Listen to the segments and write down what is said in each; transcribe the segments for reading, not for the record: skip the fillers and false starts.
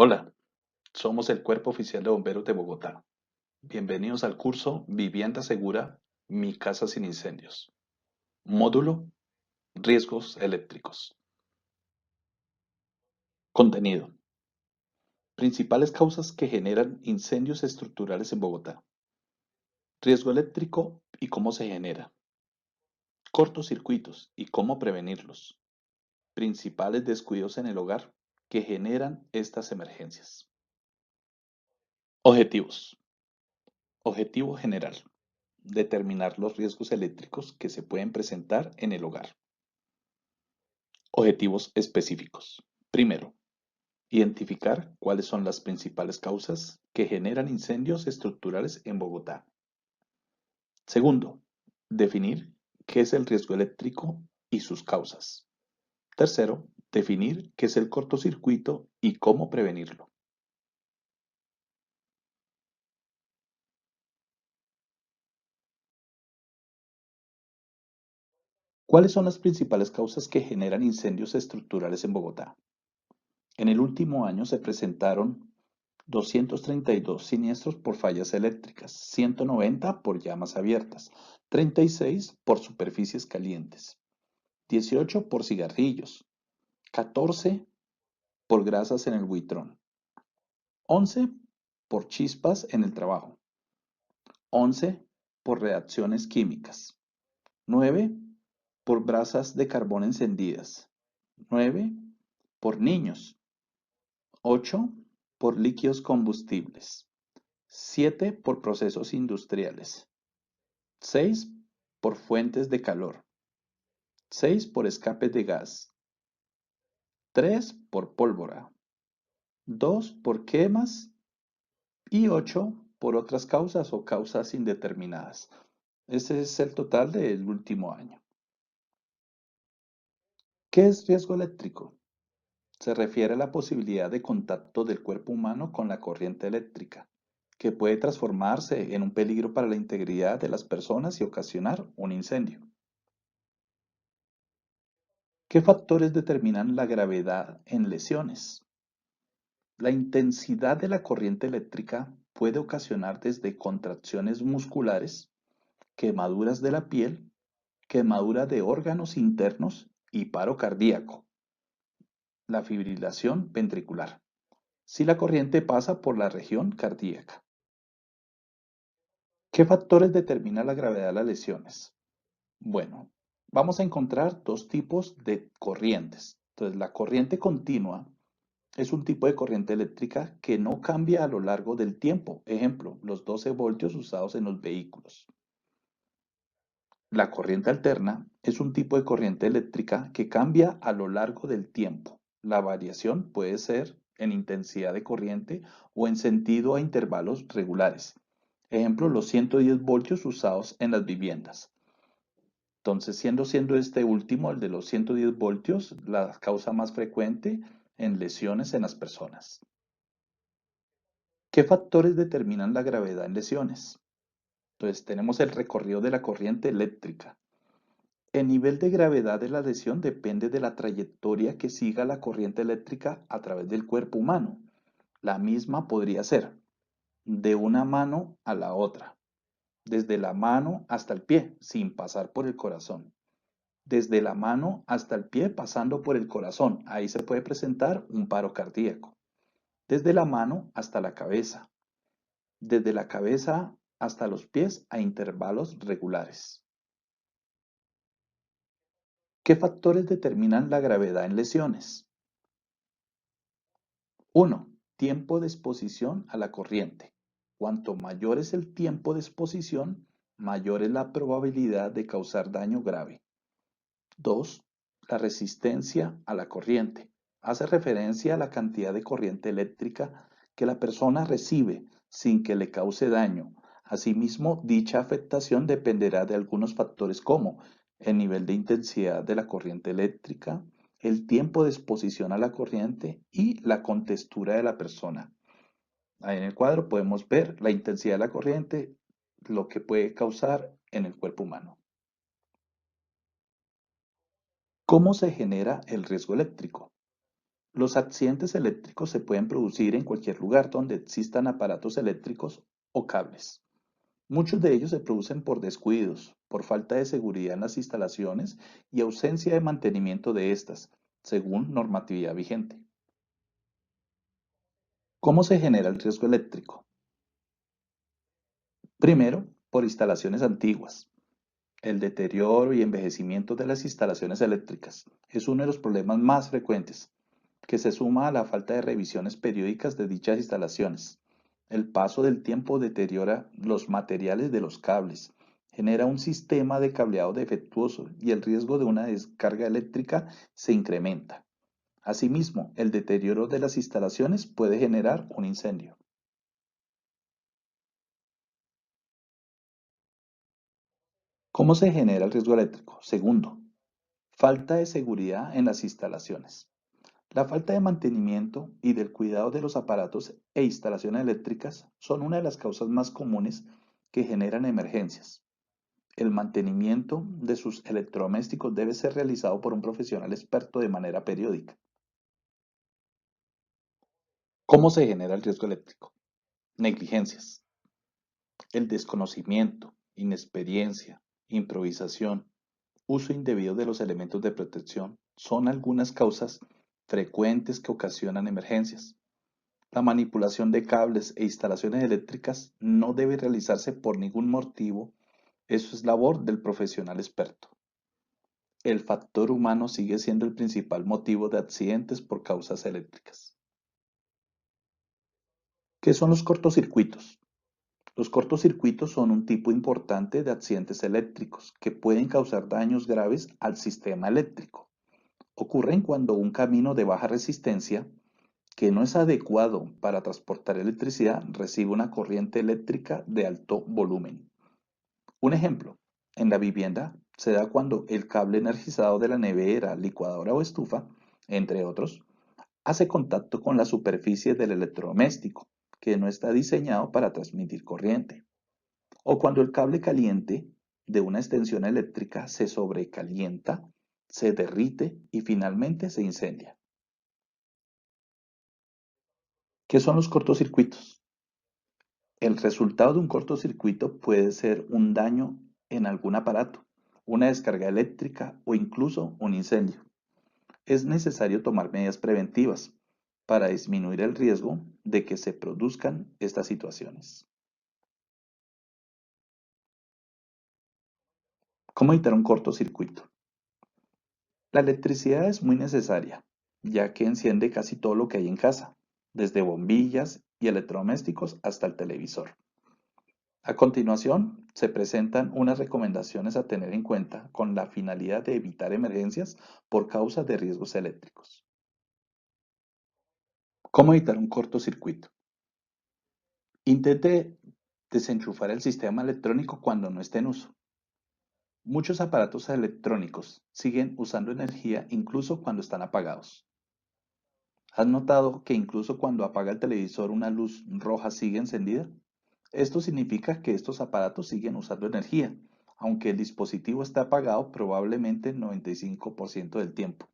Hola, somos el Cuerpo Oficial de Bomberos de Bogotá. Bienvenidos al curso Vivienda Segura, Mi Casa sin Incendios. Módulo Riesgos Eléctricos. Contenido. Principales causas que generan incendios estructurales en Bogotá. Riesgo eléctrico y cómo se genera. Cortocircuitos y cómo prevenirlos. Principales descuidos en el hogar que generan estas emergencias. Objetivos. Objetivo general. Determinar los riesgos eléctricos que se pueden presentar en el hogar. Objetivos específicos. Primero, identificar cuáles son las principales causas que generan incendios estructurales en Bogotá. Segundo, definir qué es el riesgo eléctrico y sus causas. Tercero, definir qué es el cortocircuito y cómo prevenirlo. ¿Cuáles son las principales causas que generan incendios estructurales en Bogotá? En el último año se presentaron 232 siniestros por fallas eléctricas, 190 por llamas abiertas, 36 por superficies calientes, 18 por cigarrillos, 14 por grasas en el buitrón, 11 por chispas en el trabajo, 11 por reacciones químicas, 9 por brasas de carbón encendidas, 9 por niños, 8 por líquidos combustibles, 7 por procesos industriales, 6 por fuentes de calor, 6 por escapes de gas, 3 por pólvora, 2 por quemas y 8 por otras causas o causas indeterminadas. Ese es el total del último año. ¿Qué es riesgo eléctrico? Se refiere a la posibilidad de contacto del cuerpo humano con la corriente eléctrica, que puede transformarse en un peligro para la integridad de las personas y ocasionar un incendio. ¿Qué factores determinan la gravedad en lesiones? La intensidad de la corriente eléctrica puede ocasionar desde contracciones musculares, quemaduras de la piel, quemadura de órganos internos y paro cardíaco. La fibrilación ventricular, si la corriente pasa por la región cardíaca. ¿Qué factores determinan la gravedad de las lesiones? Bueno, vamos a encontrar dos tipos de corrientes. Entonces, la corriente continua es un tipo de corriente eléctrica que no cambia a lo largo del tiempo. Ejemplo, los 12 voltios usados en los vehículos. La corriente alterna es un tipo de corriente eléctrica que cambia a lo largo del tiempo. La variación puede ser en intensidad de corriente o en sentido a intervalos regulares. Ejemplo, los 110 voltios usados en las viviendas. Entonces, siendo este último, el de los 110 voltios, la causa más frecuente en lesiones en las personas. ¿Qué factores determinan la gravedad en lesiones? Entonces, tenemos el recorrido de la corriente eléctrica. El nivel de gravedad de la lesión depende de la trayectoria que siga la corriente eléctrica a través del cuerpo humano. La misma podría ser de una mano a la otra, desde la mano hasta el pie, sin pasar por el corazón. Desde la mano hasta el pie, pasando por el corazón. Ahí se puede presentar un paro cardíaco. Desde la mano hasta la cabeza. Desde la cabeza hasta los pies a intervalos regulares. ¿Qué factores determinan la gravedad en lesiones? 1. Tiempo de exposición a la corriente. Cuanto mayor es el tiempo de exposición, mayor es la probabilidad de causar daño grave. 2. La resistencia a la corriente. Hace referencia a la cantidad de corriente eléctrica que la persona recibe sin que le cause daño. Asimismo, dicha afectación dependerá de algunos factores como el nivel de intensidad de la corriente eléctrica, el tiempo de exposición a la corriente y la contextura de la persona. Ahí en el cuadro podemos ver la intensidad de la corriente, lo que puede causar en el cuerpo humano. ¿Cómo se genera el riesgo eléctrico? Los accidentes eléctricos se pueden producir en cualquier lugar donde existan aparatos eléctricos o cables. Muchos de ellos se producen por descuidos, por falta de seguridad en las instalaciones y ausencia de mantenimiento de estas, según normatividad vigente. ¿Cómo se genera el riesgo eléctrico? Primero, por instalaciones antiguas. El deterioro y envejecimiento de las instalaciones eléctricas es uno de los problemas más frecuentes, que se suma a la falta de revisiones periódicas de dichas instalaciones. El paso del tiempo deteriora los materiales de los cables, genera un sistema de cableado defectuoso y el riesgo de una descarga eléctrica se incrementa. Asimismo, el deterioro de las instalaciones puede generar un incendio. ¿Cómo se genera el riesgo eléctrico? Segundo, falta de seguridad en las instalaciones. La falta de mantenimiento y del cuidado de los aparatos e instalaciones eléctricas son una de las causas más comunes que generan emergencias. El mantenimiento de sus electrodomésticos debe ser realizado por un profesional experto de manera periódica. ¿Cómo se genera el riesgo eléctrico? Negligencias. El desconocimiento, inexperiencia, improvisación, uso indebido de los elementos de protección son algunas causas frecuentes que ocasionan emergencias. La manipulación de cables e instalaciones eléctricas no debe realizarse por ningún motivo, eso es labor del profesional experto. El factor humano sigue siendo el principal motivo de accidentes por causas eléctricas. ¿Qué son los cortocircuitos? Los cortocircuitos son un tipo importante de accidentes eléctricos que pueden causar daños graves al sistema eléctrico. Ocurren cuando un camino de baja resistencia que no es adecuado para transportar electricidad recibe una corriente eléctrica de alto volumen. Un ejemplo, en la vivienda se da cuando el cable energizado de la nevera, licuadora o estufa, entre otros, hace contacto con la superficie del electrodoméstico, que no está diseñado para transmitir corriente. O cuando el cable caliente de una extensión eléctrica se sobrecalienta, se derrite y finalmente se incendia. ¿Qué son los cortocircuitos? El resultado de un cortocircuito puede ser un daño en algún aparato, una descarga eléctrica o incluso un incendio. Es necesario tomar medidas preventivas para disminuir el riesgo de que se produzcan estas situaciones. ¿Cómo evitar un cortocircuito? La electricidad es muy necesaria, ya que enciende casi todo lo que hay en casa, desde bombillas y electrodomésticos hasta el televisor. A continuación, se presentan unas recomendaciones a tener en cuenta con la finalidad de evitar emergencias por causa de riesgos eléctricos. ¿Cómo evitar un cortocircuito? Intente desenchufar el sistema electrónico cuando no esté en uso. Muchos aparatos electrónicos siguen usando energía incluso cuando están apagados. ¿Has notado que incluso cuando apaga el televisor una luz roja sigue encendida? Esto significa que estos aparatos siguen usando energía, aunque el dispositivo está apagado probablemente el 95% del tiempo.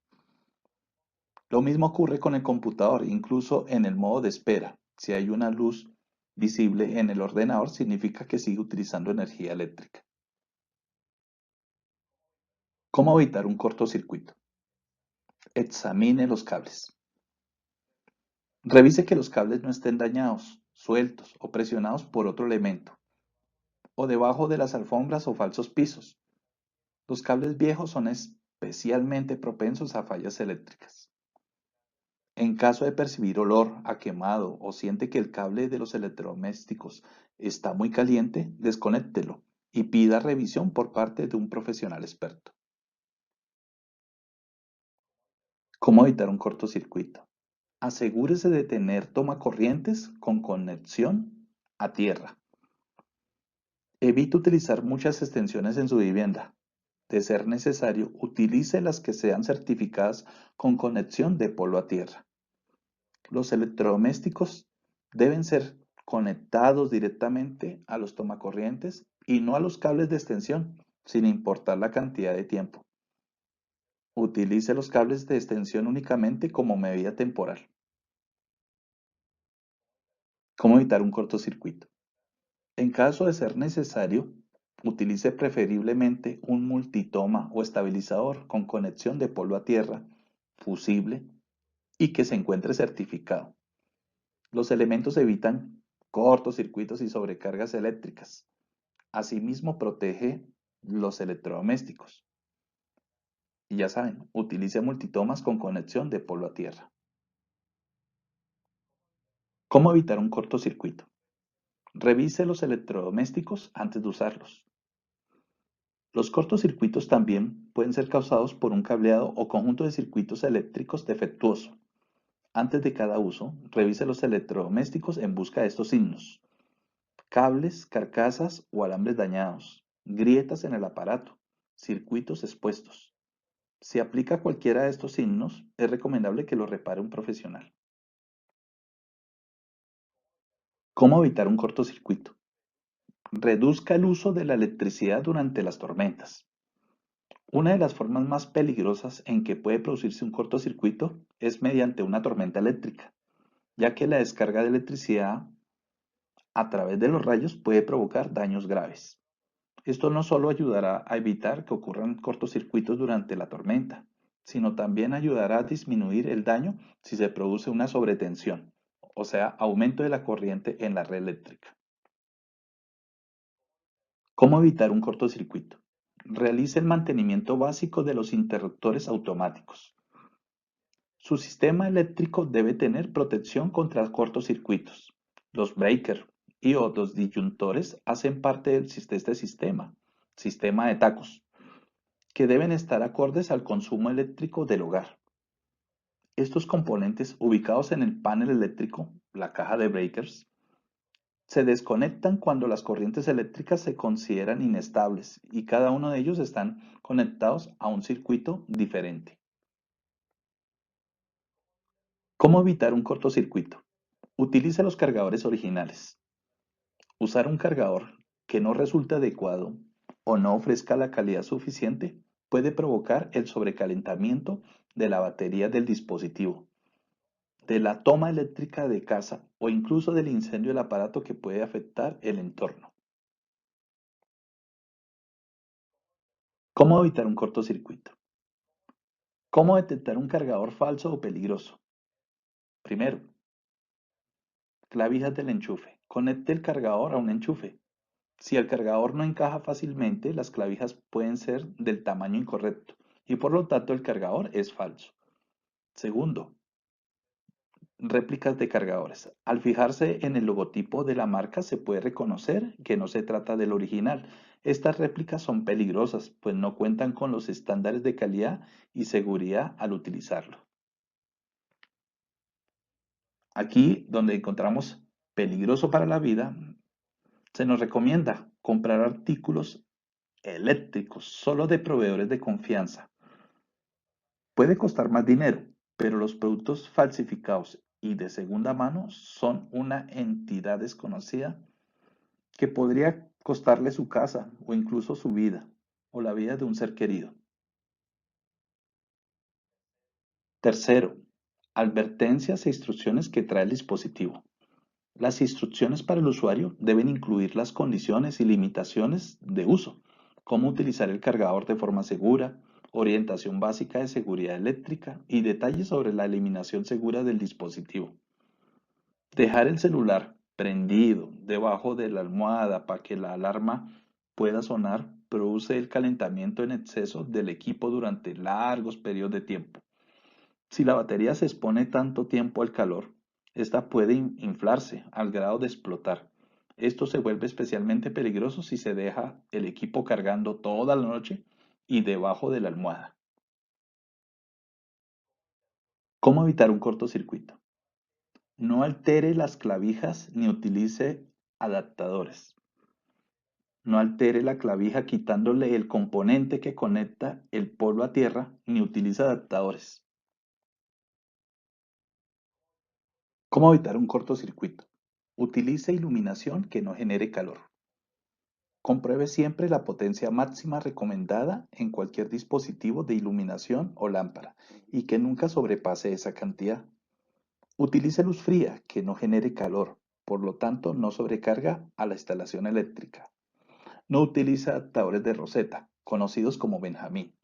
Lo mismo ocurre con el computador, incluso en el modo de espera. Si hay una luz visible en el ordenador, significa que sigue utilizando energía eléctrica. ¿Cómo evitar un cortocircuito? Examine los cables. Revise que los cables no estén dañados, sueltos o presionados por otro elemento, o debajo de las alfombras o falsos pisos. Los cables viejos son especialmente propensos a fallas eléctricas. En caso de percibir olor a quemado o siente que el cable de los electrodomésticos está muy caliente, desconéctelo y pida revisión por parte de un profesional experto. ¿Cómo evitar un cortocircuito? Asegúrese de tener tomacorrientes con conexión a tierra. Evite utilizar muchas extensiones en su vivienda. De ser necesario, utilice las que sean certificadas con conexión de polo a tierra. Los electrodomésticos deben ser conectados directamente a los tomacorrientes y no a los cables de extensión, sin importar la cantidad de tiempo. Utilice los cables de extensión únicamente como medida temporal. ¿Cómo evitar un cortocircuito? En caso de ser necesario, utilice preferiblemente un multitoma o estabilizador con conexión de polo a tierra, fusible y que se encuentre certificado. Los elementos evitan cortocircuitos y sobrecargas eléctricas. Asimismo, protege los electrodomésticos. Y ya saben, utilice multitomas con conexión de polo a tierra. ¿Cómo evitar un cortocircuito? Revise los electrodomésticos antes de usarlos. Los cortocircuitos también pueden ser causados por un cableado o conjunto de circuitos eléctricos defectuoso. Antes de cada uso, revise los electrodomésticos en busca de estos signos: cables, carcasas o alambres dañados, grietas en el aparato, circuitos expuestos. Si aplica cualquiera de estos signos, es recomendable que lo repare un profesional. ¿Cómo evitar un cortocircuito? Reduzca el uso de la electricidad durante las tormentas. Una de las formas más peligrosas en que puede producirse un cortocircuito es mediante una tormenta eléctrica, ya que la descarga de electricidad a través de los rayos puede provocar daños graves. Esto no solo ayudará a evitar que ocurran cortocircuitos durante la tormenta, sino también ayudará a disminuir el daño si se produce una sobretensión, o sea, aumento de la corriente en la red eléctrica. ¿Cómo evitar un cortocircuito? Realice el mantenimiento básico de los interruptores automáticos. Su sistema eléctrico debe tener protección contra cortocircuitos. Los breakers y otros disyuntores hacen parte de este sistema de tacos, que deben estar acordes al consumo eléctrico del hogar. Estos componentes, ubicados en el panel eléctrico, la caja de breakers, se desconectan cuando las corrientes eléctricas se consideran inestables y cada uno de ellos están conectados a un circuito diferente. ¿Cómo evitar un cortocircuito? Utilice los cargadores originales. Usar un cargador que no resulte adecuado o no ofrezca la calidad suficiente puede provocar el sobrecalentamiento de la batería del dispositivo, de la toma eléctrica de casa o incluso del incendio del aparato que puede afectar el entorno. ¿Cómo evitar un cortocircuito? ¿Cómo detectar un cargador falso o peligroso? Primero, clavijas del enchufe. Conecte el cargador a un enchufe. Si el cargador no encaja fácilmente, las clavijas pueden ser del tamaño incorrecto y por lo tanto el cargador es falso. Segundo, réplicas de cargadores. Al fijarse en el logotipo de la marca se puede reconocer que no se trata del original. Estas réplicas son peligrosas, pues no cuentan con los estándares de calidad y seguridad al utilizarlo. Aquí, donde encontramos peligroso para la vida, se nos recomienda comprar artículos eléctricos solo de proveedores de confianza. Puede costar más dinero, pero los productos falsificados y de segunda mano son una entidad desconocida que podría costarle su casa o incluso su vida o la vida de un ser querido. Tercero, advertencias e instrucciones que trae el dispositivo. Las instrucciones para el usuario deben incluir las condiciones y limitaciones de uso, cómo utilizar el cargador de forma segura, orientación básica de seguridad eléctrica y detalles sobre la eliminación segura del dispositivo. Dejar el celular prendido debajo de la almohada para que la alarma pueda sonar produce el calentamiento en exceso del equipo durante largos periodos de tiempo. Si la batería se expone tanto tiempo al calor, esta puede inflarse al grado de explotar. Esto se vuelve especialmente peligroso si se deja el equipo cargando toda la noche y debajo de la almohada. ¿Cómo evitar un cortocircuito? No altere las clavijas ni utilice adaptadores. No altere la clavija quitándole el componente que conecta el polo a tierra ni utilice adaptadores. ¿Cómo evitar un cortocircuito? Utilice iluminación que no genere calor. Compruebe siempre la potencia máxima recomendada en cualquier dispositivo de iluminación o lámpara y que nunca sobrepase esa cantidad. Utilice luz fría que no genere calor, por lo tanto no sobrecarga a la instalación eléctrica. No utilice adaptadores de roseta, conocidos como Benjamín.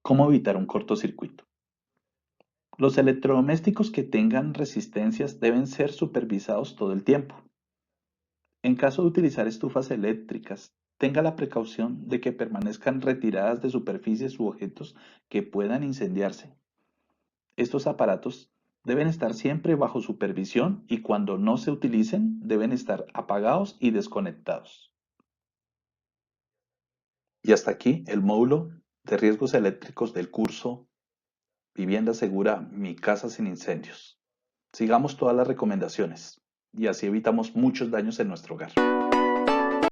¿Cómo evitar un cortocircuito? Los electrodomésticos que tengan resistencias deben ser supervisados todo el tiempo. En caso de utilizar estufas eléctricas, tenga la precaución de que permanezcan retiradas de superficies u objetos que puedan incendiarse. Estos aparatos deben estar siempre bajo supervisión y cuando no se utilicen deben estar apagados y desconectados. Y hasta aquí el módulo de riesgos eléctricos del curso Vivienda Segura, Mi Casa Sin Incendios. Sigamos todas las recomendaciones y así evitamos muchos daños en nuestro hogar.